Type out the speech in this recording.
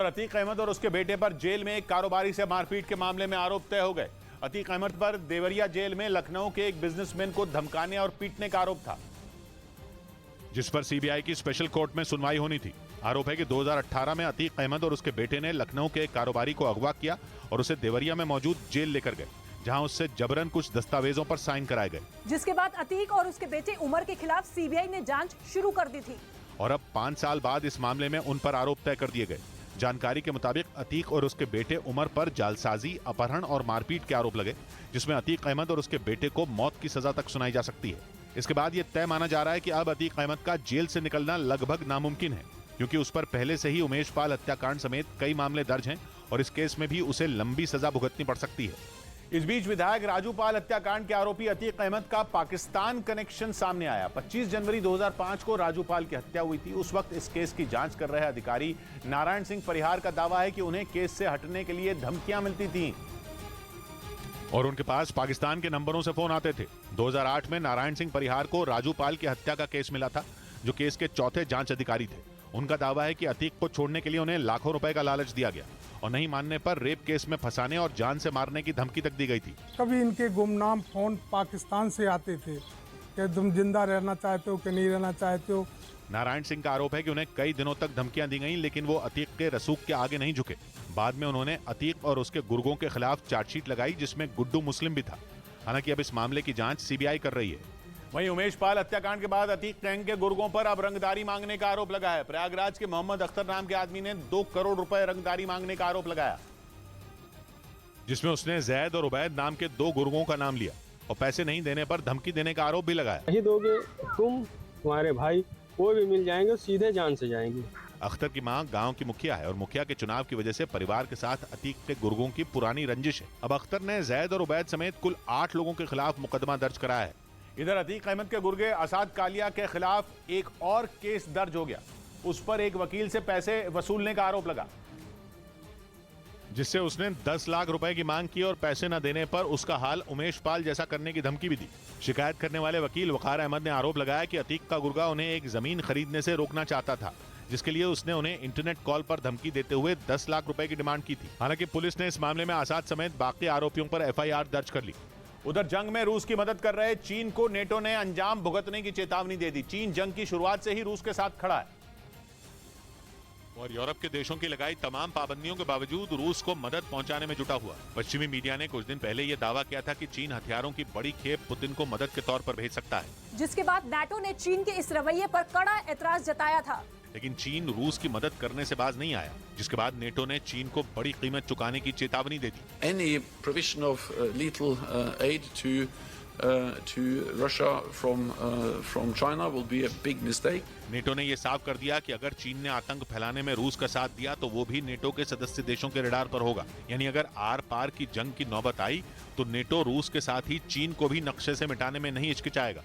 अतीक अहमद और उसके बेटे पर जेल में एक कारोबारी से मारपीट के मामले में आरोप तय हो गए। अतीक अहमद पर देवरिया जेल में लखनऊ के एक बिजनेसमैन को धमकाने और पीटने का आरोप था, जिस पर सीबीआई की स्पेशल कोर्ट में सुनवाई होनी थी। आरोप है कि 2018 में अतीक अहमद और उसके बेटे ने लखनऊ के एक कारोबारी को अगवा किया और उसे देवरिया में मौजूद जेल लेकर गए, जहां उससे जबरन कुछ दस्तावेजों पर साइन कराए गए। जिसके बाद अतीक और उसके बेटे उमर के खिलाफ सीबीआई ने जांच शुरू कर दी थी और अब 5 साल बाद इस मामले में उन पर आरोप तय कर दिए गए। जानकारी के मुताबिक अतीक और उसके बेटे उमर पर जालसाजी, अपहरण और मारपीट के आरोप लगे, जिसमें अतीक अहमद और उसके बेटे को मौत की सजा तक सुनाई जा सकती है। इसके बाद यह तय माना जा रहा है कि अब अतीक अहमद का जेल से निकलना लगभग नामुमकिन है, क्योंकि उस पर पहले से ही उमेश पाल हत्याकांड समेत कई मामले दर्ज हैं और इस केस में भी उसे लंबी सजा भुगतनी पड़ सकती है। इस बीच विधायक राजू पाल हत्याकांड के आरोपी अतीक अहमद का पाकिस्तान कनेक्शन सामने आया। 25 जनवरी 2005 को राजू पाल की हत्या हुई थी। उस वक्त इस केस की जांच कर रहे अधिकारी नारायण सिंह परिहार का दावा है कि उन्हें केस से हटने के लिए धमकियां मिलती थीं और उनके पास पाकिस्तान के नंबरों से फोन आते थे। 2008 में नारायण सिंह परिहार को राजू पाल की हत्या का केस मिला था, जो केस के चौथे जांच अधिकारी थे। उनका दावा है कि अतीक को छोड़ने के लिए उन्हें लाखों रुपए का लालच दिया गया और नहीं मानने पर रेप केस में फंसाने और जान से मारने की धमकी तक दी गई थी। कभी इनके गुमनाम फोन पाकिस्तान से आते थे कि तुम जिंदा रहना चाहते हो कि नहीं रहना चाहते हो। नारायण सिंह का आरोप है कि उन्हें कई दिनों तक धमकियां दी गईं, लेकिन वो अतीक के रसूख के आगे नहीं झुके। बाद में उन्होंने अतीक और उसके गुर्गों के खिलाफ चार्जशीट लगाई, जिसमें गुड्डू मुस्लिम भी था। हालांकि अब इस मामले की जांच सीबीआई कर रही है। वहीं उमेश पाल हत्याकांड के बाद अतीक गैंग के गुर्गों पर अब रंगदारी मांगने का आरोप लगा है। प्रयागराज के मोहम्मद अख्तर नाम के आदमी ने 2 करोड़ रुपए रंगदारी मांगने का आरोप लगाया, जिसमें उसने जैद और उबैद नाम के 2 गुर्गों का नाम लिया और पैसे नहीं देने पर धमकी देने का आरोप भी लगाया। नहीं दोगे तुम, तुम्हारे भाई वो भी मिल जाएंगे, सीधे जान से जाएंगे। अख्तर की मां गांव की मुखिया है और मुखिया के चुनाव की वजह से परिवार के साथ अतीक के गुर्गों की पुरानी रंजिश है। अब अख्तर ने जैद और उबैद समेत कुल 8 लोगों के खिलाफ मुकदमा दर्ज कराया है। इधर अतीक अहमद के गुर्गे असाद कालिया के खिलाफ एक और केस दर्ज हो गया। उस पर एक वकील से पैसे वसूलने का आरोप लगा, जिससे उसने 10 लाख रुपए की मांग की और पैसे न देने पर उसका हाल उमेश पाल जैसा करने की धमकी भी दी। शिकायत करने वाले वकील वकार अहमद ने आरोप लगाया कि अतीक का गुर्गा उन्हें एक जमीन खरीदने से रोकना चाहता था, जिसके लिए उसने उन्हें इंटरनेट कॉल पर धमकी देते हुए 10 लाख रुपए की डिमांड की थी। हालांकि पुलिस ने इस मामले में आसाद समेत बाकी आरोपियों पर एफआईआर दर्ज कर ली। उधर जंग में रूस की मदद कर रहे चीन को नेटो ने अंजाम भुगतने की चेतावनी दे दी। चीन जंग की शुरुआत से ही रूस के साथ खड़ा है और यूरोप के देशों की लगाई तमाम पाबंदियों के बावजूद रूस को मदद पहुंचाने में जुटा हुआ। पश्चिमी मीडिया ने कुछ दिन पहले यह दावा किया था कि चीन हथियारों की बड़ी खेप पुतिन को मदद के तौर पर भेज सकता है, जिसके बाद नाटो ने चीन के इस रवैये पर कड़ा एतराज जताया था। लेकिन चीन रूस की मदद करने से बाज नहीं आया, जिसके बाद नेटो ने चीन को बड़ी कीमत चुकाने की चेतावनी दे दी। Any provision of lethal aid to Russia from China will be a big mistake. NATO ने यह साफ कर दिया कि अगर चीन ने आतंक फैलाने में रूस का साथ दिया तो वो भी नेटो के सदस्य देशों के रडार पर होगा। यानी अगर आर पार की जंग की नौबत आई तो नेटो रूस के साथ ही चीन को भी नक्शे से मिटाने में नहीं हिचकिचाएगा।